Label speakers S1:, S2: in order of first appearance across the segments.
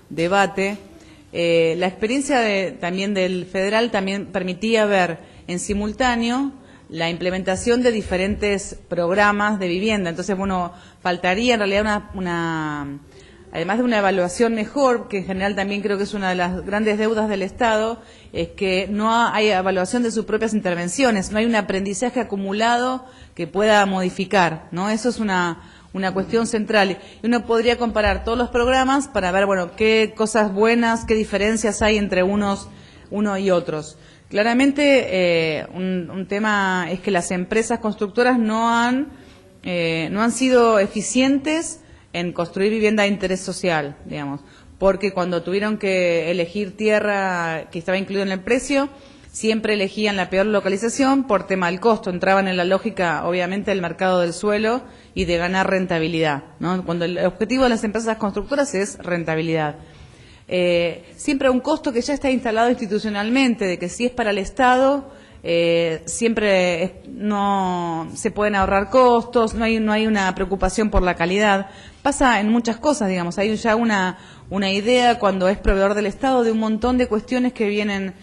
S1: Debate, la experiencia también del federal también permitía ver en simultáneo la implementación de diferentes programas de vivienda. Entonces, bueno, faltaría en realidad además de una evaluación mejor, que en general también creo que es una de las grandes deudas del Estado, es que no hay evaluación de sus propias intervenciones, no hay un aprendizaje acumulado que pueda modificar, ¿no? Eso es una cuestión central. Y uno podría comparar todos los programas para ver, bueno, qué cosas buenas, qué diferencias hay entre uno y otros. Claramente, un tema es que las empresas constructoras no han sido eficientes en construir vivienda de interés social, digamos, porque cuando tuvieron que elegir tierra que estaba incluido en el precio, siempre elegían la peor localización por tema del costo, entraban en la lógica, obviamente, del mercado del suelo y de ganar rentabilidad, ¿no? Cuando el objetivo de las empresas constructoras es rentabilidad. Siempre un costo que ya está instalado institucionalmente, de que si es para el Estado, siempre no se pueden ahorrar costos, no hay una preocupación por la calidad. Pasa en muchas cosas, digamos, hay ya una idea cuando es proveedor del Estado de un montón de cuestiones que vienen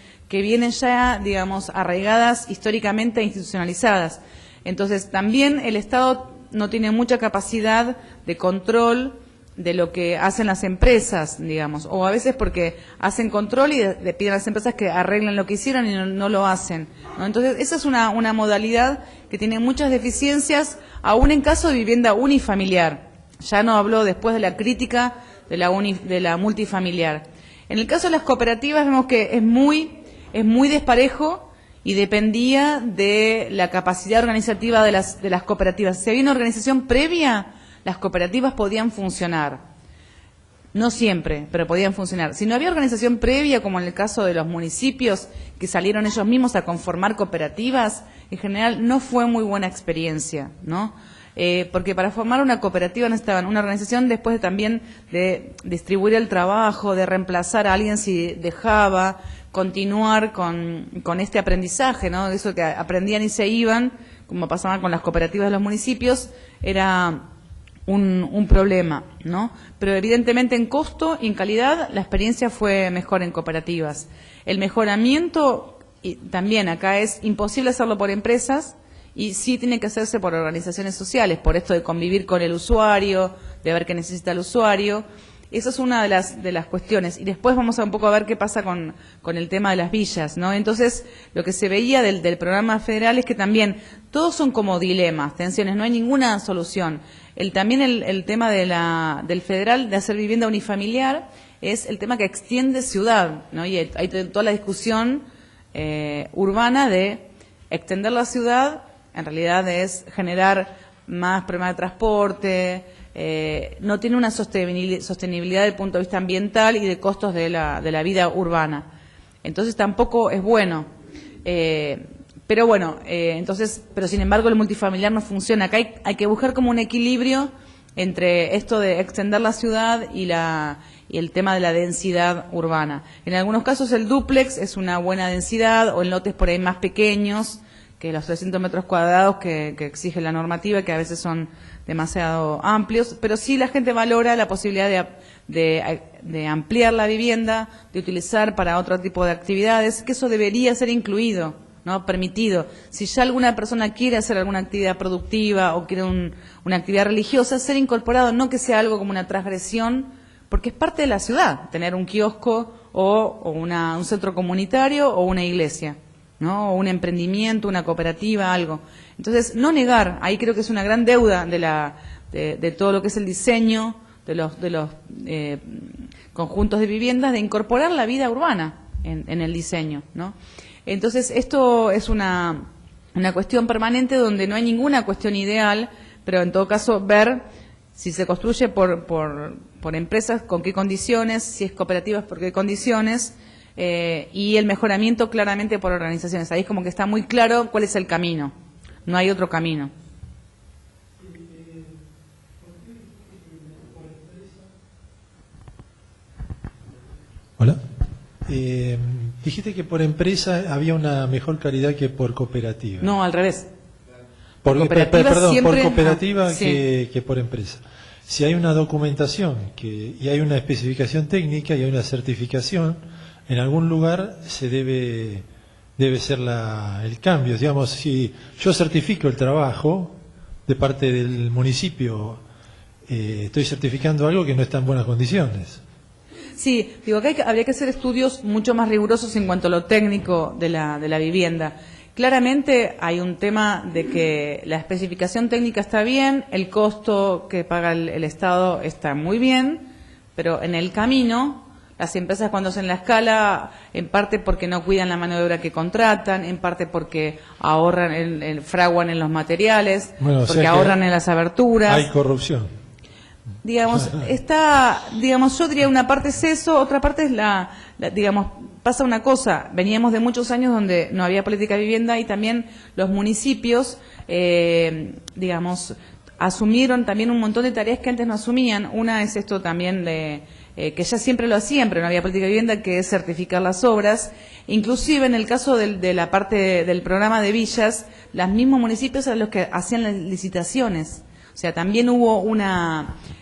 S1: ya, digamos, arraigadas históricamente e institucionalizadas. Entonces, también el Estado no tiene mucha capacidad de control de lo que hacen las empresas, digamos, o a veces porque hacen control y le piden a las empresas que arreglen lo que hicieron y no lo hacen, ¿no? Entonces, esa es una modalidad que tiene muchas deficiencias, aún en caso de vivienda unifamiliar. Ya no habló después de la crítica de la multifamiliar. En el caso de las cooperativas vemos que es muy desparejo y dependía de la capacidad organizativa de las cooperativas. Si había una organización previa, las cooperativas podían funcionar. No siempre, pero podían funcionar. Si no había organización previa, como en el caso de los municipios, que salieron ellos mismos a conformar cooperativas, en general no fue muy buena experiencia, ¿no? Porque para formar una cooperativa necesitaban una organización después también de distribuir el trabajo, de reemplazar a alguien si dejaba, continuar con este aprendizaje, ¿no? Eso que aprendían y se iban, como pasaba con las cooperativas de los municipios, era un problema, ¿no? Pero evidentemente en costo y en calidad la experiencia fue mejor en cooperativas. El mejoramiento, y también acá es imposible hacerlo por empresas, y sí tiene que hacerse por organizaciones sociales, por esto de convivir con el usuario, de ver qué necesita el usuario. Eso es una de las cuestiones. Y después vamos a un poco a ver qué pasa con el tema de las villas, ¿no? Entonces, lo que se veía del programa federal es que también todos son como dilemas, tensiones, no hay ninguna solución. También el tema del federal de hacer vivienda unifamiliar es el tema que extiende ciudad, ¿no? Y hay toda la discusión urbana de extender la ciudad. En realidad es generar más problemas de transporte, no tiene una sostenibilidad desde el punto de vista ambiental y de costos de la vida urbana. Entonces tampoco es bueno. Pero bueno, pero sin embargo el multifamiliar no funciona. Acá hay que buscar como un equilibrio entre esto de extender la ciudad y el tema de la densidad urbana. En algunos casos el dúplex es una buena densidad, o en lotes por ahí más pequeños que los 300 metros cuadrados que exige la normativa, que a veces son demasiado amplios, pero sí la gente valora la posibilidad de ampliar la vivienda, de utilizar para otro tipo de actividades, que eso debería ser incluido, ¿no? Permitido. Si ya alguna persona quiere hacer alguna actividad productiva o quiere una actividad religiosa, ser incorporado, no que sea algo como una transgresión, porque es parte de la ciudad, tener un kiosco o un centro comunitario o una iglesia, ¿no? O un emprendimiento, una cooperativa, algo. Entonces, no negar, ahí creo que es una gran deuda de todo lo que es el diseño de los conjuntos de viviendas, de incorporar la vida urbana en el diseño, ¿no? Entonces, esto es una cuestión permanente donde no hay ninguna cuestión ideal, pero en todo caso ver si se construye por empresas, con qué condiciones, si es cooperativas, por qué condiciones, y el mejoramiento claramente por organizaciones. Ahí es como que está muy claro cuál es el camino, no hay otro camino.
S2: Hola. Dijiste que por empresa había una mejor calidad que por cooperativa.
S1: No, al revés.
S2: Por cooperativa
S1: siempre,
S2: por cooperativa
S1: sí.
S2: que por empresa. si hay una documentación y hay una especificación técnica y hay una certificación, en algún lugar se debe ser el cambio. Digamos, si yo certifico el trabajo de parte del municipio, estoy certificando algo que no está en buenas condiciones.
S1: Sí, digo que habría que hacer estudios mucho más rigurosos en cuanto a lo técnico de la vivienda. Claramente hay un tema de que la especificación técnica está bien, el costo que paga el Estado está muy bien, pero en el camino las empresas cuando hacen la escala, en parte porque no cuidan la mano de obra que contratan, en parte porque ahorran, fraguan en los materiales,
S2: bueno,
S1: porque ahorran en las aberturas.
S2: Hay corrupción.
S1: Digamos, yo diría una parte es eso, otra parte es digamos, pasa una cosa, veníamos de muchos años donde no había política de vivienda y también los municipios, digamos, asumieron también un montón de tareas que antes no asumían. Una es esto también que ya siempre lo hacían, pero no había política de vivienda, que es certificar las obras. Inclusive en el caso de la parte del programa de villas, los mismos municipios eran los que hacían las licitaciones. O sea, también hubo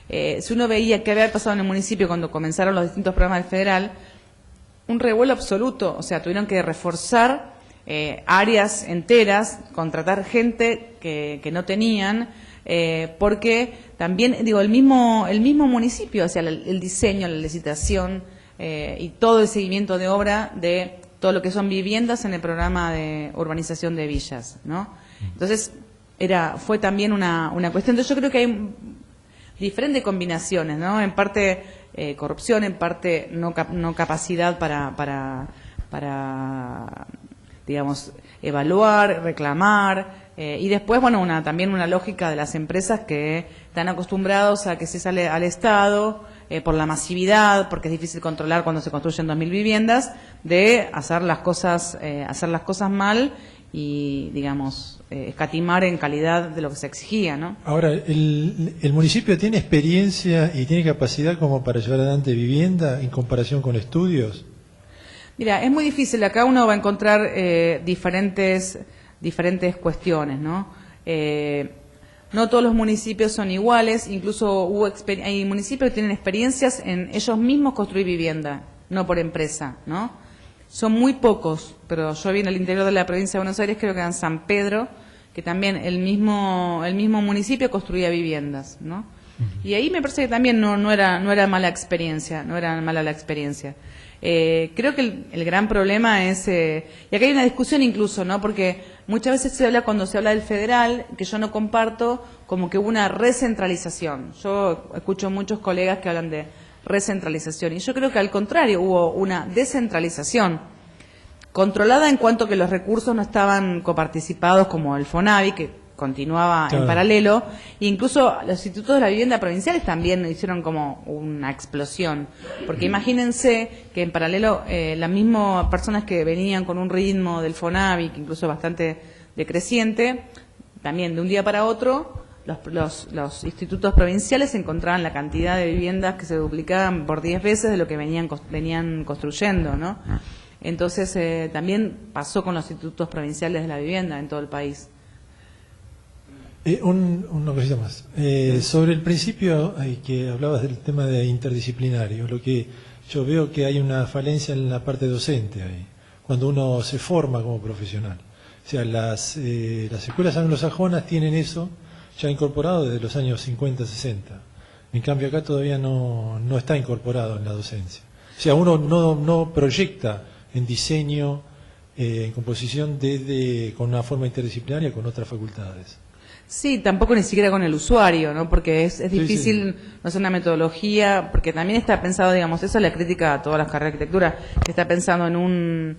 S1: si uno veía qué había pasado en el municipio cuando comenzaron los distintos programas del federal, un revuelo absoluto. O sea, tuvieron que reforzar áreas enteras, contratar gente que no tenían, porque también, digo, el mismo municipio, o sea, el diseño, la licitación y todo el seguimiento de obra de todo lo que son viviendas en el programa de urbanización de villas, ¿no? Entonces, fue también una cuestión. Entonces, yo creo que hay diferentes combinaciones, ¿no? En parte corrupción, en parte no capacidad para digamos, evaluar, reclamar, y después, bueno, también una lógica de las empresas que están acostumbrados a que se sale al Estado por la masividad, porque es difícil controlar cuando se construyen 2.000 viviendas, de hacer las cosas mal y, digamos, escatimar en calidad de lo que se exigía, ¿no?
S2: Ahora, ¿el municipio tiene experiencia y tiene capacidad como para llevar adelante vivienda en comparación con estudios?
S1: Mira, es muy difícil. Acá uno va a encontrar diferentes cuestiones, ¿no? No todos los municipios son iguales. Incluso hay municipios que tienen experiencias en ellos mismos construir vivienda, no por empresa, ¿no? Son muy pocos, pero yo vi en el interior de la provincia de Buenos Aires, creo que era en San Pedro, que también el mismo municipio construía viviendas, ¿no? Y ahí me parece que también no era mala experiencia, no era mala la experiencia. Creo que el gran problema es, y acá hay una discusión incluso, ¿no? Porque muchas veces cuando se habla del federal, que yo no comparto, como que hubo una recentralización. Yo escucho muchos colegas que hablan de recentralización, y yo creo que al contrario hubo una descentralización controlada en cuanto que los recursos no estaban coparticipados, como el FONAVI, que continuaba en paralelo, e incluso los institutos de la vivienda provinciales también hicieron como una explosión, porque imagínense que en paralelo las mismas personas que venían con un ritmo del FONAVI, que incluso bastante decreciente, también de un día para otro los institutos provinciales encontraban la cantidad de viviendas que se duplicaban por 10 veces de lo que venían construyendo, ¿no? Entonces también pasó con los institutos provinciales de la vivienda en todo el país.
S2: Una cosita más. Sobre el principio que hablabas del tema de interdisciplinario, lo que yo veo que hay una falencia en la parte docente ahí, cuando uno se forma como profesional. O sea, las escuelas anglosajonas tienen eso ya incorporado desde los años 50, 60. En cambio acá todavía no está incorporado en la docencia. O sea, uno no proyecta en diseño, en composición con una forma interdisciplinaria con otras facultades.
S1: Sí, tampoco ni siquiera con el usuario, ¿no? Porque es difícil,
S2: sí.
S1: No sé, una metodología, porque también está pensado, digamos, eso es la crítica a todas las carreras de arquitectura, que está pensando en un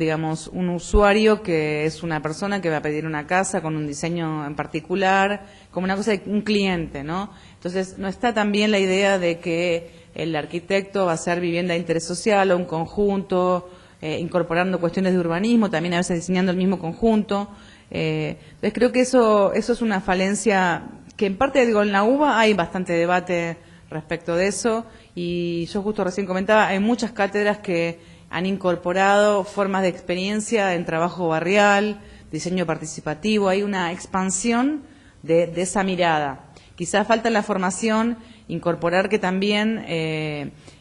S1: digamos, un usuario que es una persona que va a pedir una casa con un diseño en particular, como una cosa de un cliente, ¿no? Entonces, no está también la idea de que el arquitecto va a hacer vivienda de interés social o un conjunto, incorporando cuestiones de urbanismo, también a veces diseñando el mismo conjunto. Entonces creo que eso es una falencia que en parte, digo, en la UBA hay bastante debate respecto de eso, y yo justo recién comentaba, hay muchas cátedras que han incorporado formas de experiencia en trabajo barrial, diseño participativo, hay una expansión de esa mirada, Quizás falta en la formación incorporar que también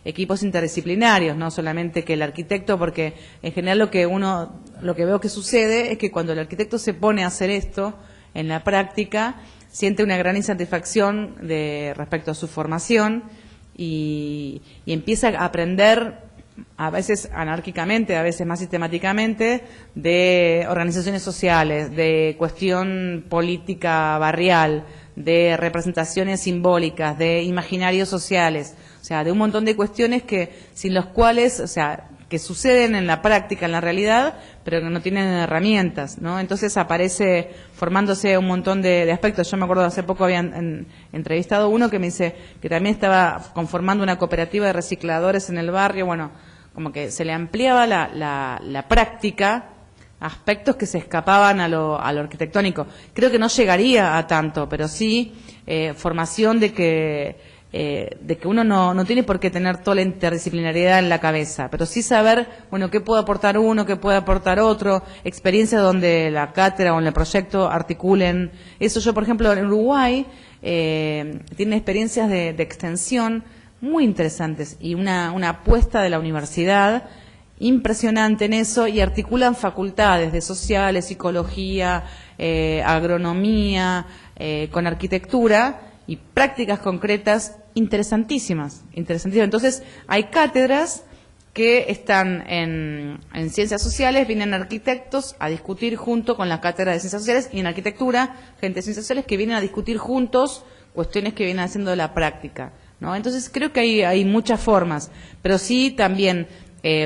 S1: equipos interdisciplinarios, no solamente que el arquitecto, porque en general lo que veo que sucede es que cuando el arquitecto se pone a hacer esto en la práctica, siente una gran insatisfacción respecto a su formación y empieza a aprender, a veces anárquicamente, a veces más sistemáticamente, de organizaciones sociales, de cuestión política barrial, de representaciones simbólicas, de imaginarios sociales, o sea, de un montón de cuestiones sin los cuales, o sea, que suceden en la práctica, en la realidad, pero que no tienen herramientas, ¿no? Entonces aparece formándose un montón de aspectos. Yo me acuerdo hace poco habían entrevistado uno que me dice que también estaba conformando una cooperativa de recicladores en el barrio, bueno, como que se le ampliaba la práctica, aspectos que se escapaban a lo arquitectónico. Creo que no llegaría a tanto, pero sí formación de que uno no tiene por qué tener toda la interdisciplinariedad en la cabeza, pero sí saber, bueno, qué puede aportar uno, qué puede aportar otro, experiencias donde la cátedra o en el proyecto articulen. Eso yo, por ejemplo, en Uruguay, tiene experiencias de extensión muy interesantes y una apuesta de la universidad impresionante en eso, y articulan facultades de sociales, psicología, agronomía, con arquitectura y prácticas concretas interesantísimas. Entonces, hay cátedras que están en ciencias sociales, vienen arquitectos a discutir junto con la cátedra de ciencias sociales, y en arquitectura, gente de ciencias sociales que vienen a discutir juntos cuestiones que vienen haciendo de la práctica, ¿no? Entonces, creo que hay muchas formas, pero sí también,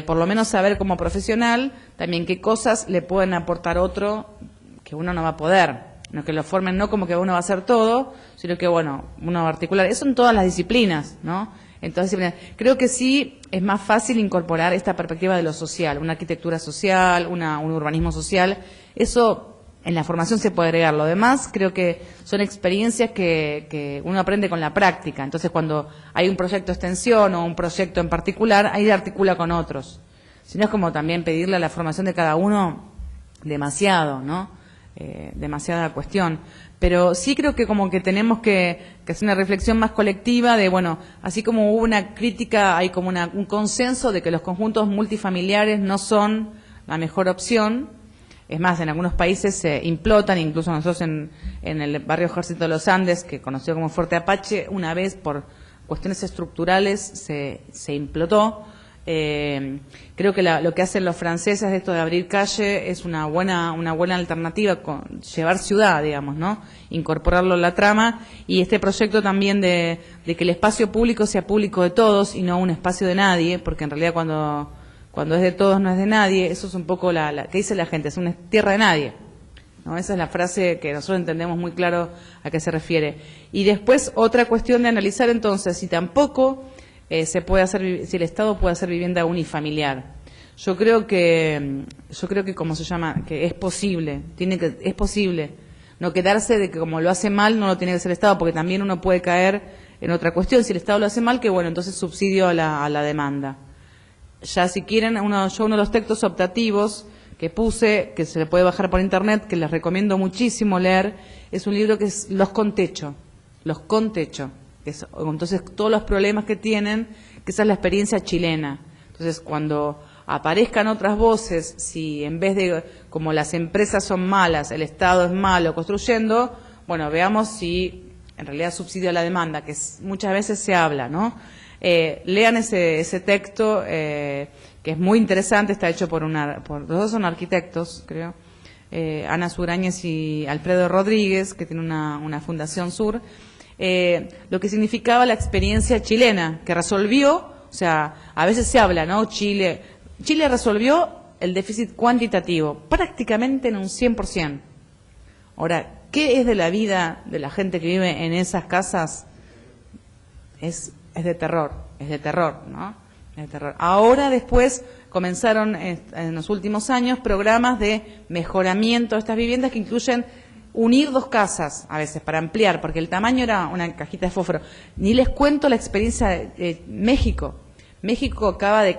S1: por lo menos saber como profesional, también qué cosas le pueden aportar otro que uno no va a poder. No que lo formen, no como que uno va a hacer todo, sino que, bueno, uno va a articular. Eso en todas las disciplinas, ¿no? En todas las disciplinas. Creo que sí es más fácil incorporar esta perspectiva de lo social, una arquitectura social, un urbanismo social. Eso en la formación se puede agregar. Lo demás creo que son experiencias que uno aprende con la práctica. Entonces, cuando hay un proyecto de extensión o un proyecto en particular, ahí articula con otros. Si no, es como también pedirle a la formación de cada uno demasiado, ¿no? Demasiada cuestión, pero sí creo que como que tenemos que hacer una reflexión más colectiva de, bueno, así como hubo una crítica, hay como un consenso de que los conjuntos multifamiliares no son la mejor opción. Es más, en algunos países se implotan, incluso nosotros en el barrio Ejército de los Andes, que conocido como Fuerte Apache, una vez por cuestiones estructurales se implotó. Creo que lo que hacen los franceses de esto de abrir calle es una buena alternativa, llevar ciudad, digamos, ¿no? Incorporarlo en la trama, y este proyecto también de que el espacio público sea público de todos y no un espacio de nadie, porque en realidad cuando es de todos no es de nadie. Eso es un poco que dice la gente, es una tierra de nadie, ¿no? Esa es la frase que nosotros entendemos muy claro a qué se refiere. Y después otra cuestión de analizar entonces si tampoco si el Estado puede hacer vivienda unifamiliar. Yo creo que ¿cómo se llama? Que es posible, es posible no quedarse de que como lo hace mal no lo tiene que hacer el Estado, porque también uno puede caer en otra cuestión. Si el Estado lo hace mal, que bueno, entonces subsidio a la demanda. Ya si quieren, uno de los textos optativos que puse, que se le puede bajar por internet, que les recomiendo muchísimo leer, es un libro que es Los con techo. Entonces, todos los problemas que tienen, que esa es la experiencia chilena. Entonces, cuando aparezcan otras voces, si en vez de, como las empresas son malas, el Estado es malo construyendo, bueno, veamos si en realidad subsidia la demanda, que muchas veces se habla, ¿no? Lean ese texto, que es muy interesante, está hecho por los dos son arquitectos, creo, Ana Surañez y Alfredo Rodríguez, que tiene una fundación Sur. Lo que significaba la experiencia chilena, que resolvió, o sea, a veces se habla, ¿no? Chile resolvió el déficit cuantitativo prácticamente en un 100%. Ahora, ¿qué es de la vida de la gente que vive en esas casas? Es de terror, ¿no? Es de terror. Ahora después comenzaron en los últimos años programas de mejoramiento de estas viviendas que incluyen unir dos casas a veces para ampliar, porque el tamaño era una cajita de fósforo. Ni les cuento la experiencia de México. México acaba de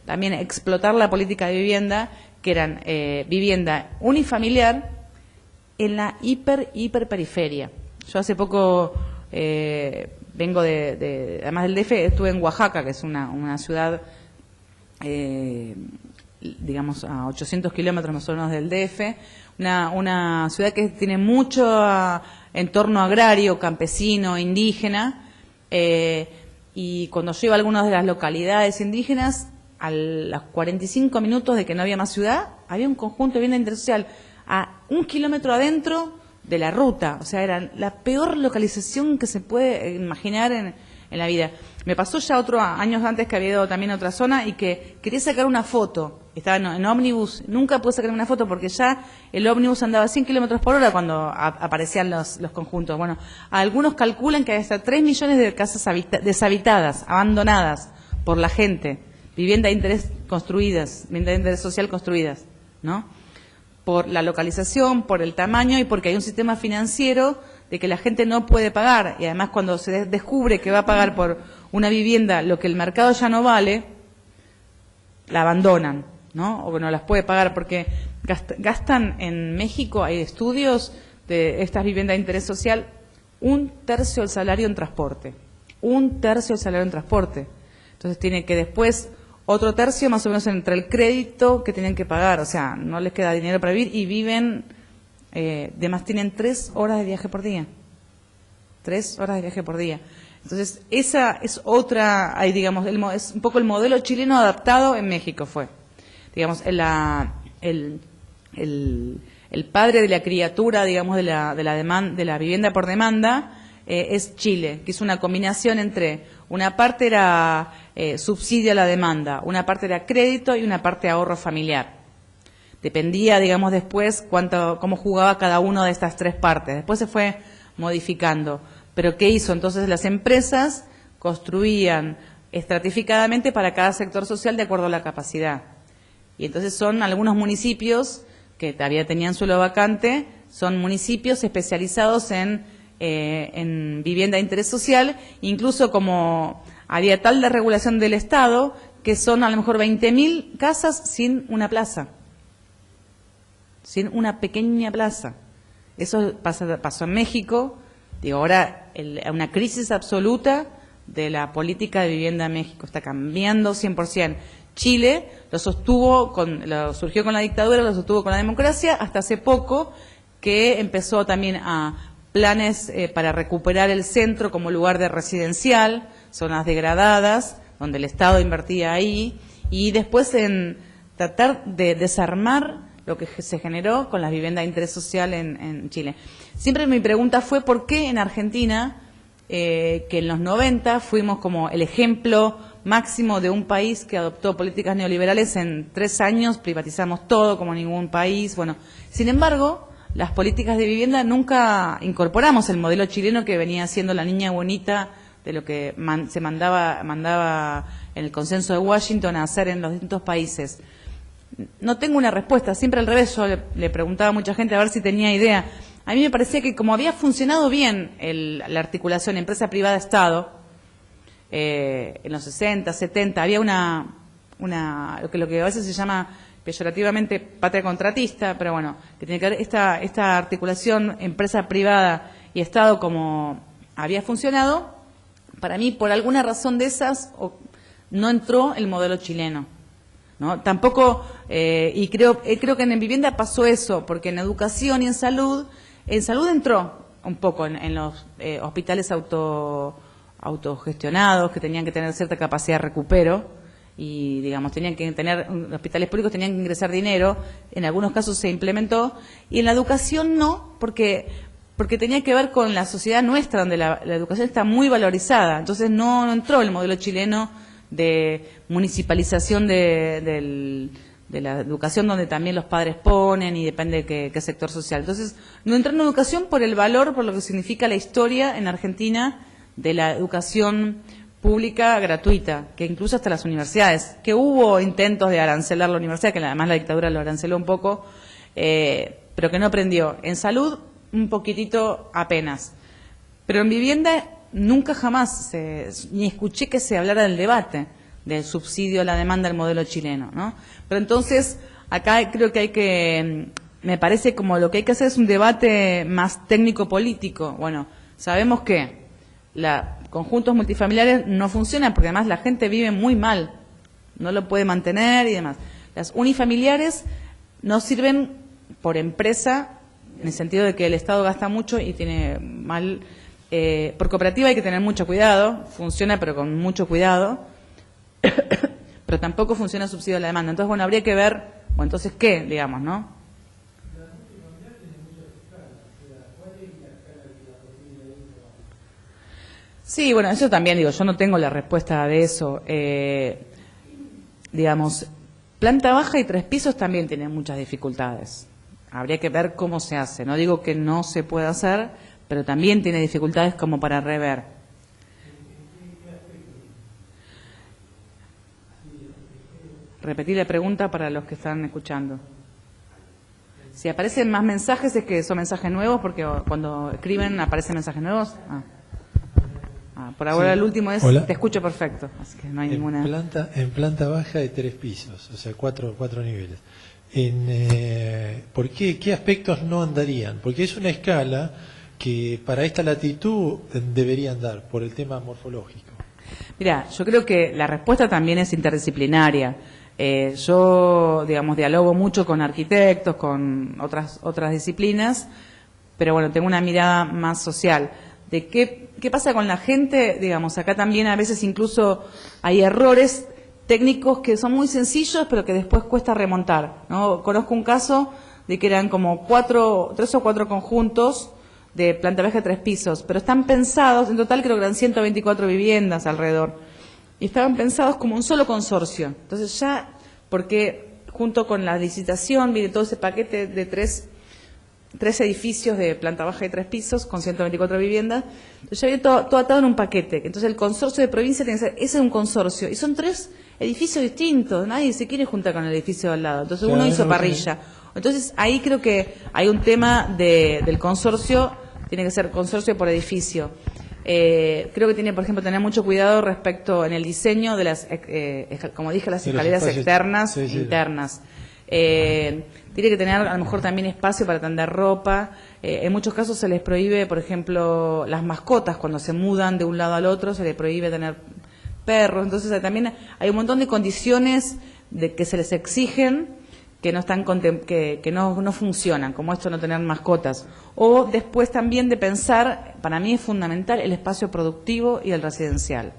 S1: también explotar la política de vivienda, que eran vivienda unifamiliar en la hiperperiferia. Yo hace poco vengo además del DF, estuve en Oaxaca, que es una ciudad, digamos, a 800 kilómetros más o menos del DF, una ciudad que tiene mucho entorno agrario, campesino, indígena, y cuando yo iba a algunas de las localidades indígenas, a los 45 minutos de que no había más ciudad, había un conjunto de vivienda intersocial a 1 kilómetro adentro de la ruta. O sea, era la peor localización que se puede imaginar en la vida. Me pasó ya años antes que había ido también a otra zona y que quería sacar una foto. Estaba en ómnibus, nunca pude sacar una foto porque ya el ómnibus andaba a 100 kilómetros por hora cuando aparecían los conjuntos. Bueno, algunos calculan que hay hasta 3 millones de casas deshabitadas, abandonadas por la gente, vivienda de interés construidas, vivienda de interés social construidas, ¿no? Por la localización, por el tamaño y porque hay un sistema financiero de que la gente no puede pagar. Y además cuando se descubre que va a pagar por una vivienda lo que el mercado ya no vale, la abandonan, ¿no? O que no las puede pagar porque gastan en México, hay estudios de estas viviendas de interés social, 1/3 del salario en transporte. 1/3 del salario en transporte. Entonces tiene que después otro tercio más o menos entre el crédito que tienen que pagar, o sea, no les queda dinero para vivir y viven, además tienen 3 horas de viaje por día. 3 horas de viaje por día. Entonces, esa es otra, ahí digamos, es un poco el modelo chileno adaptado en México fue. Digamos, el padre de la criatura, digamos, de la vivienda por demanda, es Chile, que es una combinación entre una parte era subsidio a la demanda, una parte era crédito y una parte ahorro familiar. Dependía, digamos, después cómo jugaba cada una de estas 3 partes. Después se fue modificando. Pero ¿qué hizo? Entonces las empresas construían estratificadamente para cada sector social de acuerdo a la capacidad. Y entonces son algunos municipios que todavía tenían suelo vacante, son municipios especializados en vivienda de interés social, incluso como había tal desregulación del Estado que son a lo mejor 20.000 casas sin una plaza, sin una pequeña plaza. Eso pasó en México, digo, ahora una crisis absoluta de la política de vivienda en México, está cambiando 100%. Chile lo surgió con la dictadura, lo sostuvo con la democracia, hasta hace poco que empezó también a planes para recuperar el centro como lugar de residencial, zonas degradadas, donde el Estado invertía ahí, y después en tratar de desarmar lo que se generó con las viviendas de interés social en Chile. Siempre mi pregunta fue por qué en Argentina, que en los 90 fuimos como el ejemplo máximo de un país que adoptó políticas neoliberales, en 3 años privatizamos todo como ningún país. Bueno, sin embargo, las políticas de vivienda nunca incorporamos el modelo chileno que venía siendo la niña bonita de lo que se mandaba en el consenso de Washington a hacer en los distintos países. No tengo una respuesta, siempre al revés. Yo le preguntaba a mucha gente a ver si tenía idea. A mí me parecía que como había funcionado bien la articulación empresa privada-Estado, en los 60, 70, había lo que a veces se llama peyorativamente patria contratista, pero bueno, que tiene que ver esta articulación empresa privada y Estado como había funcionado. Para mí, por alguna razón de esas, no entró el modelo chileno, ¿no? Tampoco, y creo que en vivienda pasó eso, porque en educación y en salud entró un poco en los hospitales autogestionados, que tenían que tener cierta capacidad de recupero, y digamos hospitales públicos tenían que ingresar dinero, en algunos casos se implementó, y en la educación no, porque tenía que ver con la sociedad nuestra, donde la educación está muy valorizada. Entonces no entró el modelo chileno de municipalización de la educación, donde también los padres ponen y depende de qué sector social. Entonces no entró en educación por el valor, por lo que significa la historia en Argentina de la educación pública gratuita, que incluso hasta las universidades, que hubo intentos de arancelar la universidad, que además la dictadura lo aranceló un poco, pero que no prendió. En salud, un poquitito apenas. Pero en vivienda nunca jamás ni escuché que se hablara del debate del subsidio a la demanda del modelo chileno, ¿no? Pero entonces acá creo que hay que me parece como lo que hay que hacer es un debate más técnico-político. Bueno, sabemos que conjuntos multifamiliares no funcionan porque además la gente vive muy mal, no lo puede mantener y demás. Las unifamiliares no sirven por empresa, en el sentido de que el Estado gasta mucho y tiene mal. Por cooperativa hay que tener mucho cuidado, funciona pero con mucho cuidado, pero tampoco funciona subsidio a la demanda. Entonces, bueno, habría que ver, o entonces qué, digamos, ¿no? Sí, bueno, eso también digo, yo no tengo la respuesta de eso. Digamos, planta baja y 3 pisos también tienen muchas dificultades. Habría que ver cómo se hace. No digo que no se pueda hacer, pero también tiene dificultades como para rever. Repetí la pregunta para los que están escuchando. Si aparecen más mensajes es que son mensajes nuevos, porque cuando escriben aparecen mensajes nuevos. Por ahora sí. El último es, hola. Te escucho perfecto, así que no hay ninguna.
S2: En planta baja de 3 pisos, o sea, cuatro niveles. ¿Por qué? ¿Qué aspectos no andarían? Porque es una escala que para esta latitud debería andar por el tema morfológico.
S1: Mira, yo creo que la respuesta también es interdisciplinaria. Yo, digamos, dialogo mucho con arquitectos, con otras disciplinas, pero bueno, tengo una mirada más social. De qué pasa con la gente, digamos, acá también a veces incluso hay errores técnicos que son muy sencillos, pero que después cuesta remontar, ¿no? Conozco un caso de que eran como 3 o 4 conjuntos de planta baja de 3 pisos, pero están pensados, en total creo que eran 124 viviendas alrededor, y estaban pensados como un solo consorcio. Entonces ya, porque junto con la licitación viene todo ese paquete de tres edificios de planta baja y 3 pisos con 124 viviendas, entonces ya viene todo atado en un paquete. Entonces el consorcio de provincia tiene que ser, ese es un consorcio, y son 3 edificios distintos, nadie se quiere juntar con el edificio de al lado, entonces uno hizo parrilla. Entonces ahí creo que hay un tema del consorcio, tiene que ser consorcio por edificio. Creo que tiene, por ejemplo, tener mucho cuidado respecto en el diseño de las, como dije, las escaleras externas e internas. Tiene que tener a lo mejor también espacio para tender ropa. En muchos casos se les prohíbe, por ejemplo, las mascotas cuando se mudan de un lado al otro, se les prohíbe tener perros. Entonces también hay un montón de condiciones que se les exigen que no están que no funcionan, como esto no tener mascotas. O después también de pensar, para mí es fundamental el espacio productivo y el residencial.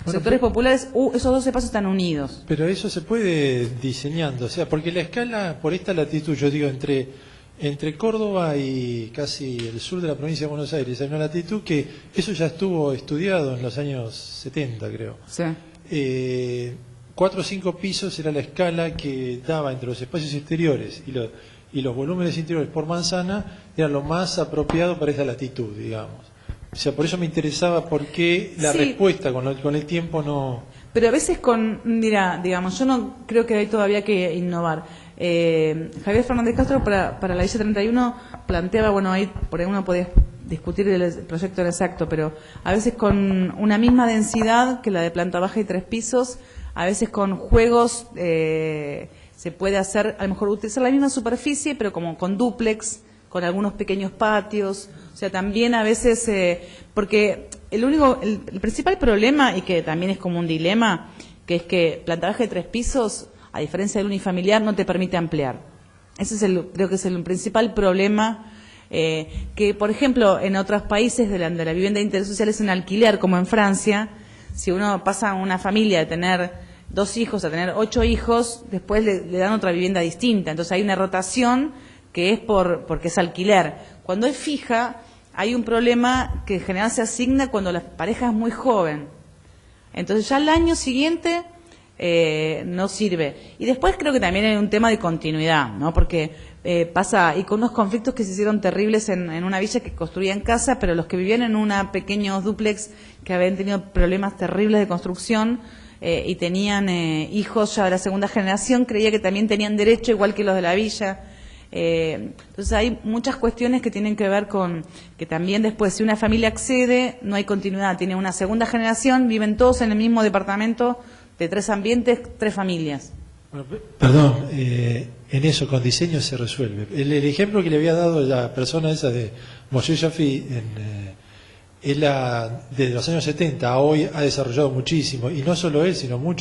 S1: Los sectores populares, esos 2 espacios están unidos.
S2: Pero eso se puede diseñando, o sea, porque la escala, por esta latitud, yo digo, entre Córdoba y casi el sur de la provincia de Buenos Aires, hay una latitud que eso ya estuvo estudiado en los años 70, creo.
S1: Sí.
S2: 4 o 5 pisos era la escala que daba entre los espacios exteriores y los volúmenes interiores por manzana, era lo más apropiado para esa latitud, digamos. O sea, por eso me interesaba por qué la respuesta con el tiempo no.
S1: Pero a veces mira, digamos, yo no creo que hay todavía que innovar. Javier Fernández Castro para la ley 31 planteaba, bueno, ahí por ahí uno podía discutir el proyecto exacto, pero a veces con una misma densidad que la de planta baja y 3 pisos, a veces con juegos se puede hacer, a lo mejor utilizar la misma superficie, pero como con dúplex, con algunos pequeños patios. O sea, también a veces, porque el principal problema, y que también es como un dilema, que es que planta baja de 3 pisos, a diferencia del unifamiliar, no te permite ampliar. Ese es creo que es el principal problema, que por ejemplo en otros países de la vivienda de interés social es en alquiler, como en Francia. Si uno pasa a una familia de tener 2 hijos a tener 8 hijos, después le dan otra vivienda distinta. Entonces hay una rotación que es porque es alquiler. Cuando es fija, hay un problema que en general se asigna cuando la pareja es muy joven. Entonces ya al año siguiente no sirve. Y después creo que también hay un tema de continuidad, ¿no? Porque pasa, y con unos conflictos que se hicieron terribles en una villa que construían casa, pero los que vivían en una pequeños dúplex que habían tenido problemas terribles de construcción y tenían hijos ya de la segunda generación, creía que también tenían derecho igual que los de la villa. Entonces hay muchas cuestiones que tienen que ver con que también después, si una familia accede, no hay continuidad, tiene una segunda generación, viven todos en el mismo departamento de 3 ambientes, 3 familias.
S2: Bueno, perdón, en eso con diseño se resuelve. El ejemplo que le había dado la persona esa de Moshe Shafi es desde los años 70 a hoy ha desarrollado muchísimo, y no solo él, sino muchos.